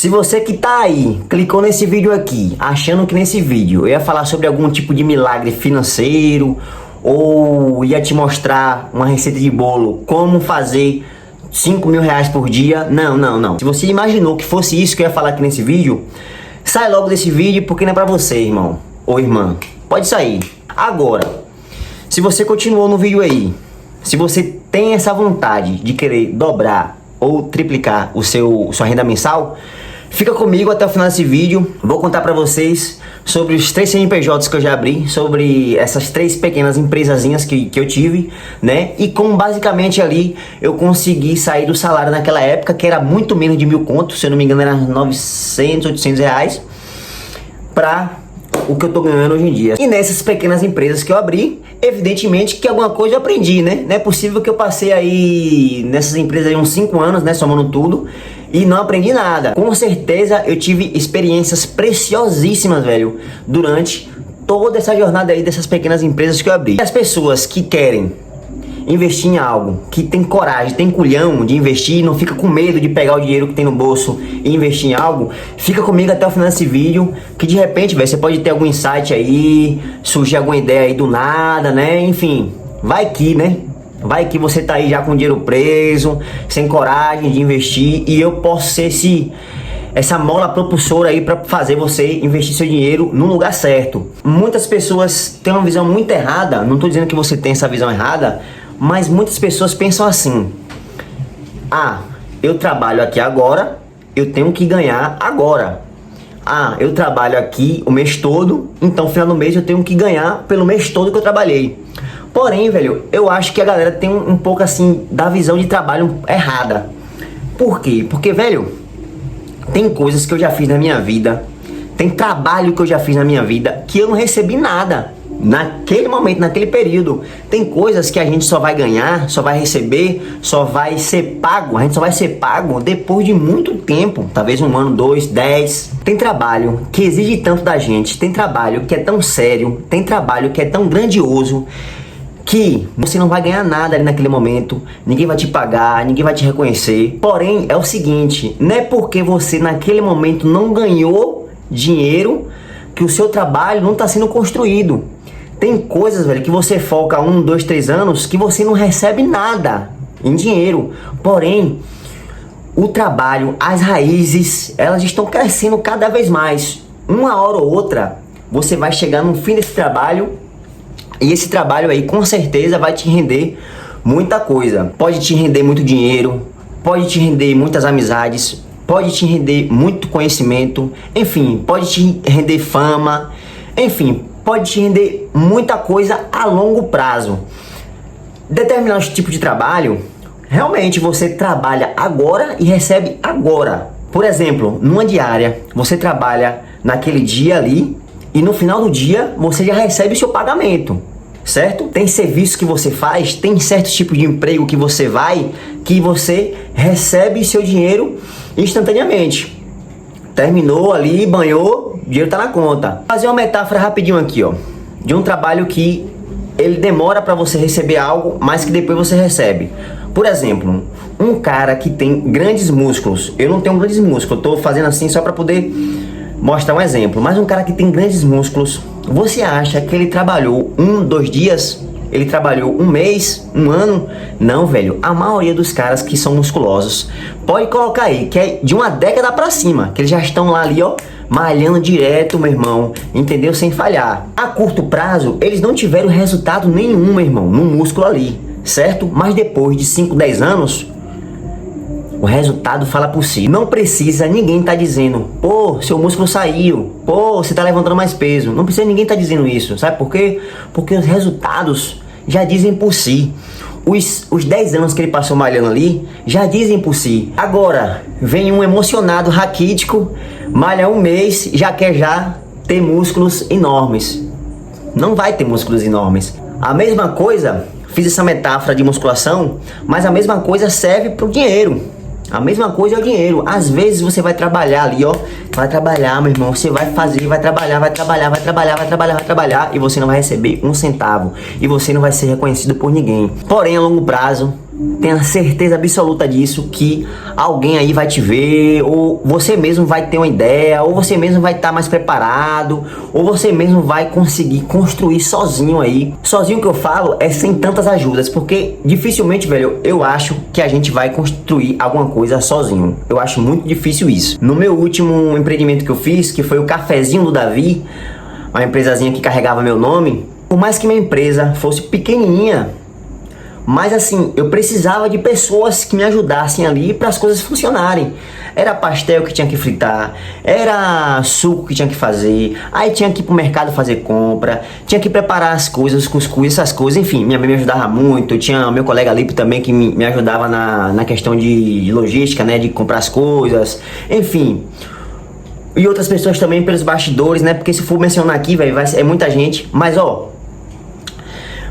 Se você que tá aí, clicou nesse vídeo aqui, achando que nesse vídeo eu ia falar sobre algum tipo de milagre financeiro, ou ia te mostrar uma receita de bolo, como fazer 5 mil reais por dia, não. Se você imaginou que fosse isso que eu ia falar aqui nesse vídeo, sai logo desse vídeo, porque não é pra você, irmão ou irmã. Pode sair. Agora, se você continuou no vídeo aí, se você tem essa vontade de querer dobrar ou triplicar sua renda mensal, fica comigo até o final desse vídeo. Vou contar pra vocês sobre os 3 CNPJs que eu já abri, sobre essas 3 pequenas empresazinhas que eu tive, né? E como basicamente ali eu consegui sair do salário naquela época, que era muito menos de 1.000 contos, se eu não me engano era 900, 800 reais, pra o que eu tô ganhando hoje em dia. E nessas pequenas empresas que eu abri, evidentemente que alguma coisa eu aprendi, né? Não é possível que eu passei aí nessas empresas aí uns 5 anos, né, somando tudo, e não aprendi nada. Com certeza eu tive experiências preciosíssimas, velho, durante toda essa jornada aí dessas pequenas empresas que eu abri. As pessoas que querem investir em algo, que tem coragem, tem culhão de investir, não fica com medo de pegar o dinheiro que tem no bolso e investir em algo, fica comigo até o final desse vídeo, que de repente, velho, você pode ter algum insight aí, surgir alguma ideia aí do nada, né? Enfim, vai que, né? Vai que você tá aí já com o dinheiro preso, sem coragem de investir, e eu posso ser essa mola propulsora aí para fazer você investir seu dinheiro no lugar certo. Muitas pessoas têm uma visão muito errada, não tô dizendo que você tem essa visão errada, mas muitas pessoas pensam assim: ah, eu trabalho aqui agora, eu tenho que ganhar agora. Ah, eu trabalho aqui o mês todo, então no final do mês eu tenho que ganhar pelo mês todo que eu trabalhei. Porém, velho, eu acho que a galera tem um pouco assim da visão de trabalho errada. Por quê? Porque, velho, tem coisas que eu já fiz na minha vida, tem trabalho que eu já fiz na minha vida que eu não recebi nada naquele momento, naquele período. Tem coisas que a gente só vai ganhar, só vai receber, só vai ser pago, a gente só vai ser pago depois de muito tempo, talvez 1 ano, 2, 10. Tem trabalho que exige tanto da gente, tem trabalho que é tão sério, tem trabalho que é tão grandioso, que você não vai ganhar nada ali naquele momento, ninguém vai te pagar, ninguém vai te reconhecer. Porém, é o seguinte, não é porque você naquele momento não ganhou dinheiro que o seu trabalho não está sendo construído. Tem coisas, velho, que você foca 1, 2, 3 anos que você não recebe nada em dinheiro. Porém, o trabalho, as raízes, elas estão crescendo cada vez mais. Uma hora ou outra, você vai chegar no fim desse trabalho, e esse trabalho aí com certeza vai te render muita coisa. Pode te render muito dinheiro, pode te render muitas amizades, pode te render muito conhecimento, enfim, pode te render fama, enfim, pode te render muita coisa a longo prazo. Determinado tipo de trabalho, realmente você trabalha agora e recebe agora. Por exemplo, numa diária, você trabalha naquele dia ali e no final do dia você já recebe o seu pagamento, certo? Tem serviço que você faz, tem certo tipo de emprego que você vai, que você recebe seu dinheiro instantaneamente. Terminou ali, banhou, o dinheiro tá na conta. Vou fazer uma metáfora rapidinho aqui, ó, de um trabalho que ele demora para você receber algo, mas que depois você recebe. Por exemplo, um cara que tem grandes músculos. Eu não tenho grandes músculos, eu tô fazendo assim só para poder mostrar um exemplo. Mas um cara que tem grandes músculos, você acha que ele trabalhou 1, 2 dias? Ele trabalhou 1 mês, 1 ano? Não, velho. A maioria dos caras que são musculosos, pode colocar aí, que é de 1 década pra cima, que eles já estão lá ali, ó, malhando direto, meu irmão, entendeu? Sem falhar. A curto prazo, eles não tiveram resultado nenhum, meu irmão, no músculo ali, certo? Mas depois de 5, 10 anos, o resultado fala por si. Não precisa ninguém tá dizendo: pô, seu músculo saiu, pô, você tá levantando mais peso. Não precisa ninguém tá dizendo isso. Sabe por quê? Porque os resultados já dizem por si. Os 10 anos que ele passou malhando ali já dizem por si. Agora, vem um emocionado raquítico, malha 1 mês, já quer ter músculos enormes. Não vai ter músculos enormes. A mesma coisa, fiz essa metáfora de musculação, mas a mesma coisa serve pro dinheiro. A mesma coisa é o dinheiro. Às vezes você vai trabalhar ali, ó. Vai trabalhar, meu irmão. Você vai fazer, vai trabalhar, e você não vai receber 1 centavo. E você não vai ser reconhecido por ninguém. Porém, a longo prazo, tenha certeza absoluta disso, que alguém aí vai te ver, ou você mesmo vai ter uma ideia, ou você mesmo vai estar mais preparado, ou você mesmo vai conseguir construir sozinho aí. Sozinho que eu falo é sem tantas ajudas, porque dificilmente, velho, eu acho que a gente vai construir alguma coisa sozinho. Eu acho muito difícil isso. No meu último empreendimento que eu fiz, que foi o Cafezinho do Davi, uma empresazinha que carregava meu nome, por mais que minha empresa fosse pequenininha, mas assim, eu precisava de pessoas que me ajudassem ali para as coisas funcionarem. Era pastel que tinha que fritar, era suco que tinha que fazer, aí tinha que ir pro mercado fazer compra, tinha que preparar as coisas, cuscuz, essas coisas, enfim, minha mãe me ajudava muito, eu tinha meu colega Lipe também que me ajudava na questão de logística, né, de comprar as coisas, enfim. E outras pessoas também pelos bastidores, né, porque se for mencionar aqui, velho, é muita gente, mas ó,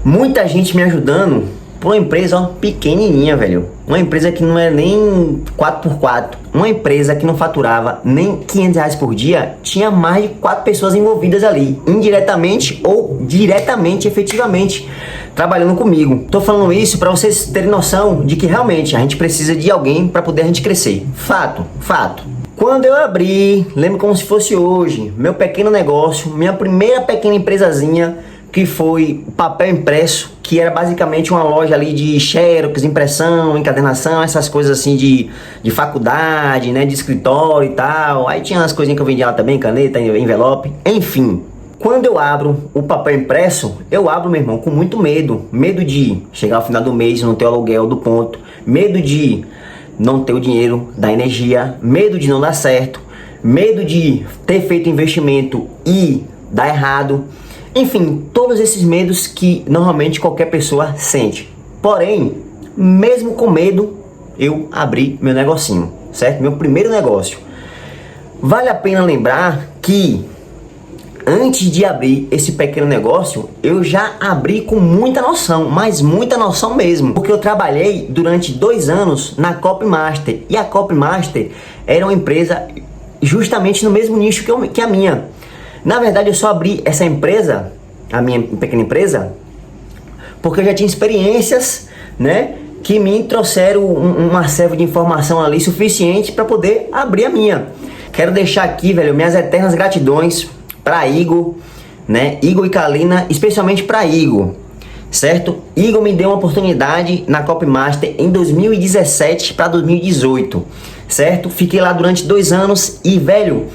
muita gente me ajudando. Por uma empresa, ó, pequenininha, velho. Uma empresa que não é nem 4x4. Uma empresa que não faturava nem R$500 por dia. Tinha mais de 4 pessoas envolvidas ali. Indiretamente ou diretamente, efetivamente, trabalhando comigo. Tô falando isso para vocês terem noção de que realmente a gente precisa de alguém para poder a gente crescer. Fato, fato. Quando eu abri, lembro como se fosse hoje, meu pequeno negócio, minha primeira pequena empresazinha, que foi papel impresso, que era basicamente uma loja ali de xerox, impressão, encadernação, essas coisas assim de faculdade, né, de escritório e tal. Aí tinha as coisinhas que eu vendia lá também, caneta, envelope, enfim. Quando eu abro o papel impresso, eu abro, meu irmão, com muito medo. Medo de chegar ao final do mês e não ter o aluguel do ponto, medo de não ter o dinheiro da energia, medo de não dar certo, medo de ter feito investimento e dar errado. Enfim, todos esses medos que normalmente qualquer pessoa sente. Porém, mesmo com medo, eu abri meu negocinho, certo? Meu primeiro negócio. Vale a pena lembrar que antes de abrir esse pequeno negócio, eu já abri com muita noção, mas muita noção mesmo. Porque eu trabalhei durante 2 anos na Copmaster. E a Copmaster era uma empresa justamente no mesmo nicho que a minha. Na verdade, eu só abri essa empresa, a minha pequena empresa, porque eu já tinha experiências, né, que me trouxeram um acervo de informação ali suficiente para poder abrir a minha. Quero deixar aqui, velho, minhas eternas gratidões para Igor, né, Igor e Kalina, especialmente para Igor, certo? Igor me deu uma oportunidade na Copmaster em 2017 para 2018, certo? Fiquei lá durante 2 anos e, velho,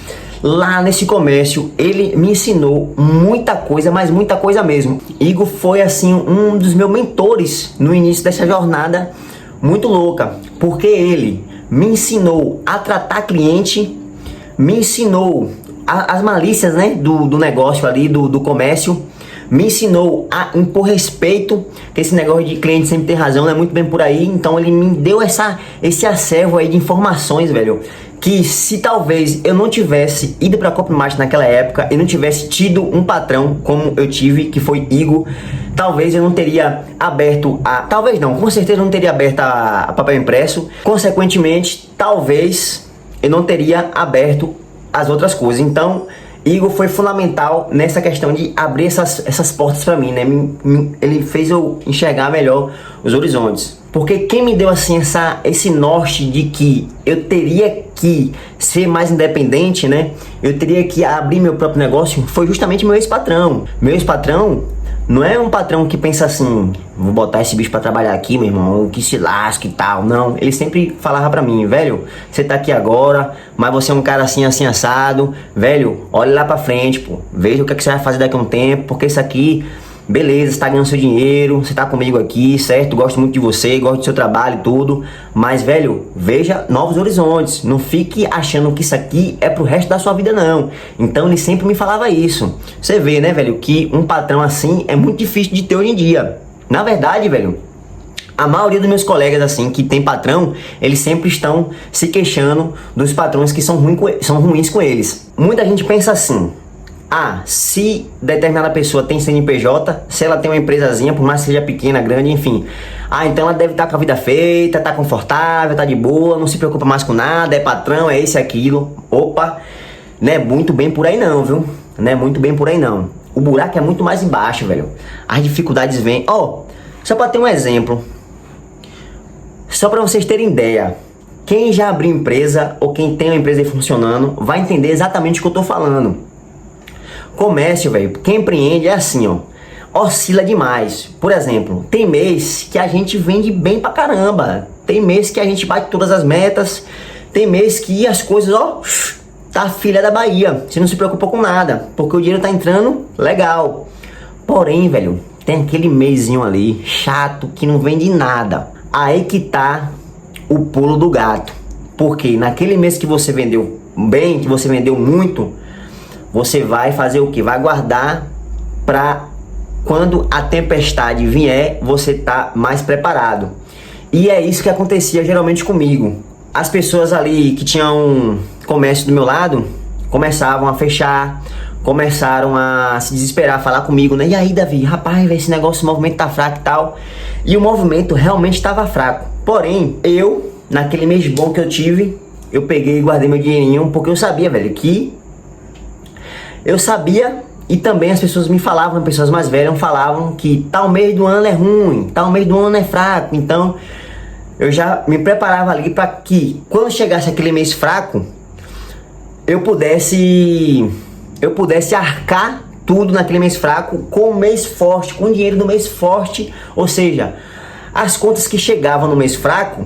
lá nesse comércio, ele me ensinou muita coisa, mas muita coisa mesmo. Igor foi assim um dos meus mentores no início dessa jornada muito louca, porque ele me ensinou a tratar cliente, me ensinou as malícias, né, do negócio ali, do comércio, me ensinou a impor respeito, que esse negócio de cliente sempre tem razão, não é muito bem por aí. Então ele me deu esse acervo aí de informações, velho, que se talvez eu não tivesse ido para a Copmaster naquela época e não tivesse tido um patrão como eu tive, que foi Igor, talvez eu não teria aberto talvez não, com certeza eu não teria aberto a papel impresso. Consequentemente, talvez eu não teria aberto as outras coisas. Então, Igor foi fundamental nessa questão de abrir essas portas para mim, né? Ele fez eu enxergar melhor os horizontes. Porque quem me deu assim esse norte de que eu teria que ser mais independente, né? Eu teria que abrir meu próprio negócio, foi justamente meu ex-patrão. Meu ex-patrão não é um patrão que pensa assim, vou botar esse bicho pra trabalhar aqui, meu irmão, que se lasque e tal. Não, ele sempre falava pra mim, velho, você tá aqui agora, mas você é um cara assim, assim, assado. Velho, olha lá pra frente, pô. Veja o que você vai fazer daqui a um tempo, porque isso aqui, beleza, você tá ganhando seu dinheiro, você tá comigo aqui, certo? Gosto muito de você, gosto do seu trabalho e tudo. Mas, velho, veja novos horizontes. Não fique achando que isso aqui é pro resto da sua vida, não. Então, ele sempre me falava isso. Você vê, né, velho, que um patrão assim é muito difícil de ter hoje em dia. Na verdade, velho, a maioria dos meus colegas, assim, que tem patrão, eles sempre estão se queixando dos patrões que são ruins com eles. Muita gente pensa assim: se determinada pessoa tem CNPJ, se ela tem uma empresazinha, por mais que seja pequena, grande, enfim, então ela deve estar com a vida feita, tá confortável, tá de boa, não se preocupa mais com nada, é patrão, é isso, é aquilo. Opa, não é muito bem por aí não, viu? Não é muito bem por aí não. O buraco é muito mais embaixo, velho. As dificuldades vêm. Só pra ter um exemplo. Só para vocês terem ideia, quem já abriu empresa ou quem tem uma empresa aí funcionando vai entender exatamente o que eu tô falando. Comércio, velho, quem empreende é assim, ó, oscila demais. Por exemplo, tem mês que a gente vende bem pra caramba, tem mês que a gente bate todas as metas, tem mês que as coisas, ó, tá filha da Bahia, você não se preocupa com nada, porque o dinheiro tá entrando legal. Porém, velho, tem aquele mêsinho ali, chato, que não vende nada. Aí que tá o pulo do gato. Porque naquele mês que você vendeu bem, que você vendeu muito, você vai fazer o que? Vai guardar pra quando a tempestade vier, você tá mais preparado. E é isso que acontecia geralmente comigo. As pessoas ali que tinham comércio do meu lado começavam a fechar, começaram a se desesperar, a falar comigo, né? E aí, Davi, rapaz, esse negócio, o movimento tá fraco e tal. E o movimento realmente estava fraco. Porém, eu, naquele mês bom que eu tive, eu peguei e guardei meu dinheirinho, porque eu sabia, velho, que... Eu sabia, e também as pessoas me falavam, pessoas mais velhas falavam que tal mês do ano é ruim, tal mês do ano é fraco. Então, eu já me preparava ali para que, quando chegasse aquele mês fraco, eu pudesse arcar tudo naquele mês fraco com o mês forte, com o dinheiro do mês forte. Ou seja, as contas que chegavam no mês fraco,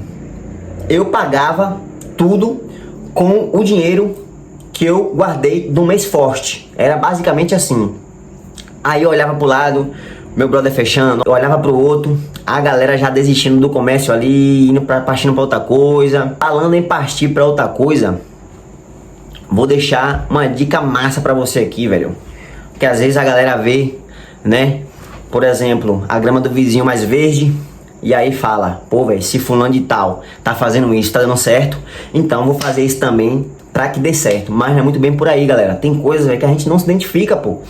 eu pagava tudo com o dinheiro que eu guardei do mês forte. Era basicamente assim. Aí eu olhava pro lado, meu brother fechando, eu olhava pro outro, a galera já desistindo do comércio ali, partindo pra outra coisa. Falando em partir pra outra coisa, vou deixar uma dica massa pra você aqui, velho. Porque às vezes a galera vê, né, por exemplo, a grama do vizinho mais verde, e aí fala, pô, velho, se fulano de tal tá fazendo isso, tá dando certo, então vou fazer isso também pra que dê certo. Mas não é muito bem por aí, galera. Tem coisas, véio, que a gente não se identifica, pô.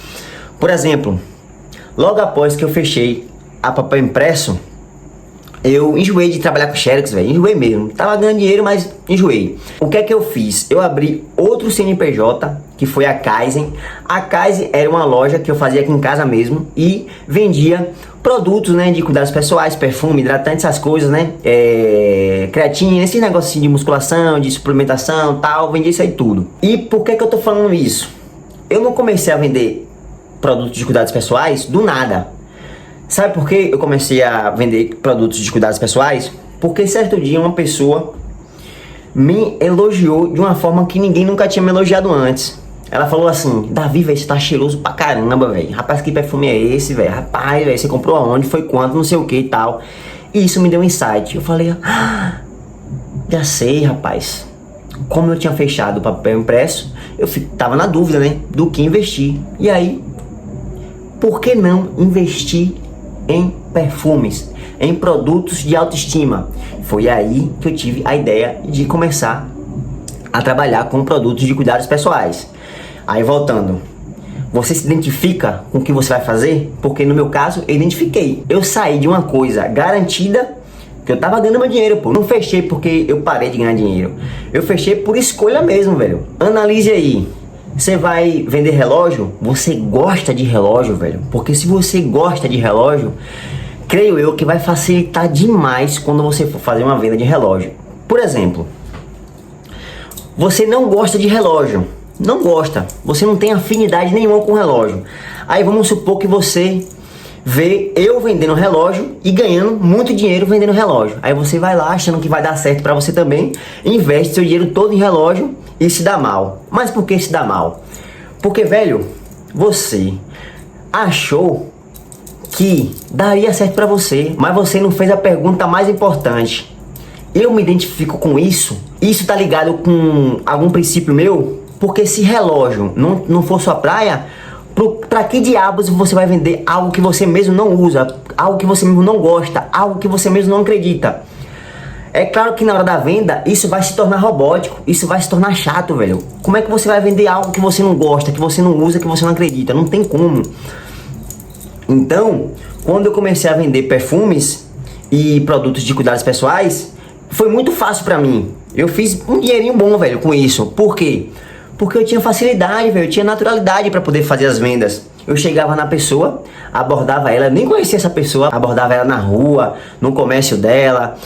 Por exemplo, logo após que eu fechei a papel impresso, eu enjoei de trabalhar com Xerox, velho. Enjoei mesmo. Tava ganhando dinheiro, mas enjoei. O que é que eu fiz? Eu abri outro CNPJ, que foi a Kaizen. A Kaizen era uma loja que eu fazia aqui em casa mesmo e vendia produtos, né, de cuidados pessoais, perfume, hidratante, essas coisas, né, creatina, esses negócios assim de musculação, de suplementação, tal, vendia isso aí tudo. E por que que eu tô falando isso? Eu não comecei a vender produtos de cuidados pessoais do nada. Sabe por que eu comecei a vender produtos de cuidados pessoais? Porque certo dia uma pessoa me elogiou de uma forma que ninguém nunca tinha me elogiado antes. Ela falou assim, Davi, velho, você tá cheiroso pra caramba, velho. Rapaz, que perfume é esse, velho? Rapaz, velho, você comprou aonde? Foi quanto? Não sei o que e tal. E isso me deu um insight. Eu falei, já sei, rapaz. Como eu tinha fechado o papel impresso, eu tava na dúvida, né, do que investir. E aí, por que não investir em perfumes, em produtos de autoestima? Foi aí que eu tive a ideia de começar a trabalhar com produtos de cuidados pessoais. Aí voltando, você se identifica com o que você vai fazer? Porque no meu caso, eu identifiquei. Eu saí de uma coisa garantida, que eu tava ganhando meu dinheiro, pô. Não fechei porque eu parei de ganhar dinheiro. Eu fechei por escolha mesmo, velho. Analise aí. Você vai vender relógio? Você gosta de relógio, velho? Porque se você gosta de relógio, creio eu que vai facilitar demais quando você for fazer uma venda de relógio. Por exemplo, você não gosta de relógio. Não gosta. Você não tem afinidade nenhuma com relógio. Aí vamos supor que você vê eu vendendo relógio e ganhando muito dinheiro vendendo relógio. Aí você vai lá achando que vai dar certo pra você também, investe seu dinheiro todo em relógio e se dá mal. Mas por que se dá mal? Porque, velho, você achou que daria certo pra você, mas você não fez a pergunta mais importante. Eu me identifico com isso? Isso tá ligado com algum princípio meu? Porque se relógio não for sua praia, pra que diabos você vai vender algo que você mesmo não usa, algo que você mesmo não gosta, algo que você mesmo não acredita? É claro que na hora da venda, isso vai se tornar robótico, isso vai se tornar chato, velho. Como é que você vai vender algo que você não gosta, que você não usa, que você não acredita? Não tem como. Então, quando eu comecei a vender perfumes e produtos de cuidados pessoais, foi muito fácil pra mim. Eu fiz um dinheirinho bom, velho, com isso. Por quê? Porque eu tinha facilidade, velho, eu tinha naturalidade para poder fazer as vendas. Eu chegava na pessoa, abordava ela, nem conhecia essa pessoa, abordava ela na rua, no comércio dela,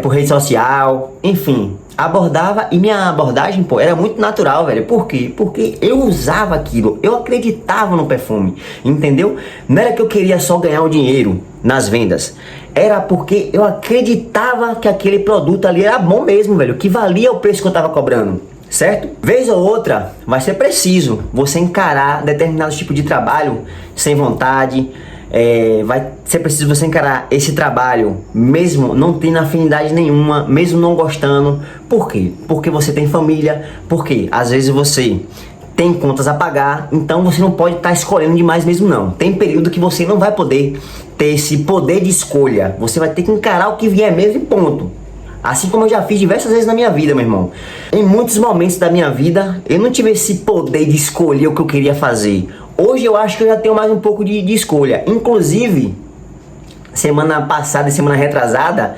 por rede social, enfim. Abordava e minha abordagem, pô, era muito natural, velho. Por quê? Porque eu usava aquilo, eu acreditava no perfume, entendeu? Não era que eu queria só ganhar o dinheiro nas vendas, era porque eu acreditava que aquele produto ali era bom mesmo, velho, que valia o preço que eu tava cobrando, certo? Vez ou outra, vai ser preciso você encarar determinado tipo de trabalho sem vontade. Vai ser preciso você encarar esse trabalho mesmo não tendo afinidade nenhuma, mesmo não gostando. Por quê? Porque você tem família, porque às vezes você tem contas a pagar, então você não pode estar escolhendo demais mesmo não. Tem período que você não vai poder ter esse poder de escolha, você vai ter que encarar o que vier mesmo e ponto. Assim como eu já fiz diversas vezes na minha vida, meu irmão. Em muitos momentos da minha vida, eu não tive esse poder de escolher o que eu queria fazer. Hoje eu acho que eu já tenho mais um pouco de escolha. Inclusive, semana passada e semana retrasada,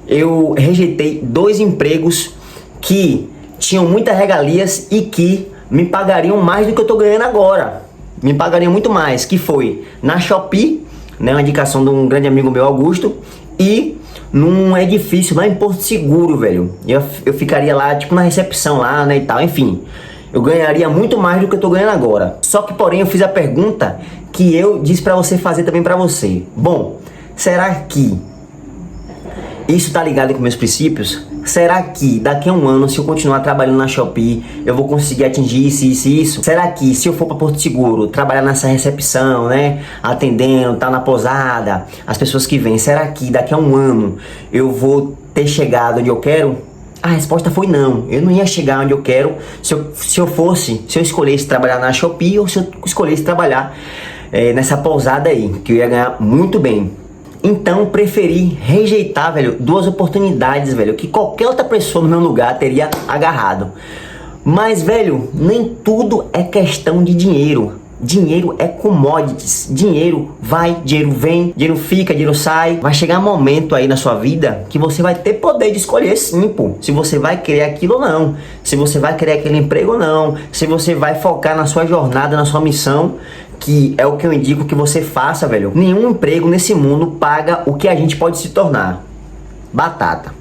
eu rejeitei 2 empregos que tinham muitas regalias e que me pagariam mais do que eu estou ganhando agora. Me pagariam muito mais, que foi na Shopee, né, uma indicação de um grande amigo meu, Augusto, e num edifício lá em Porto Seguro, velho. Eu ficaria lá, tipo, na recepção lá, né, e tal, enfim. Eu ganharia muito mais do que eu tô ganhando agora. Só que, porém, eu fiz a pergunta que eu disse pra você fazer também pra você. Bom, será que isso tá ligado com meus princípios? Será que daqui a um ano, se eu continuar trabalhando na Shopee, eu vou conseguir atingir isso, isso e isso? Será que se eu for para Porto Seguro, trabalhar nessa recepção, né, atendendo, tá na pousada, as pessoas que vêm, será que daqui a um ano eu vou ter chegado onde eu quero? A resposta foi não. Eu não ia chegar onde eu quero se eu escolhesse trabalhar na Shopee ou se eu escolhesse trabalhar nessa pousada aí, que eu ia ganhar muito bem. Então preferi rejeitar, velho, 2 oportunidades, velho, que qualquer outra pessoa no meu lugar teria agarrado. Mas, velho, nem tudo é questão de dinheiro. Dinheiro é commodities. Dinheiro vai, dinheiro vem, dinheiro fica, dinheiro sai. Vai chegar um momento aí na sua vida que você vai ter poder de escolher sim, pô. Se você vai querer aquilo ou não. Se você vai querer aquele emprego ou não. Se você vai focar na sua jornada, na sua missão, que é o que eu indico que você faça, velho. Nenhum emprego nesse mundo paga o que a gente pode se tornar. Batata.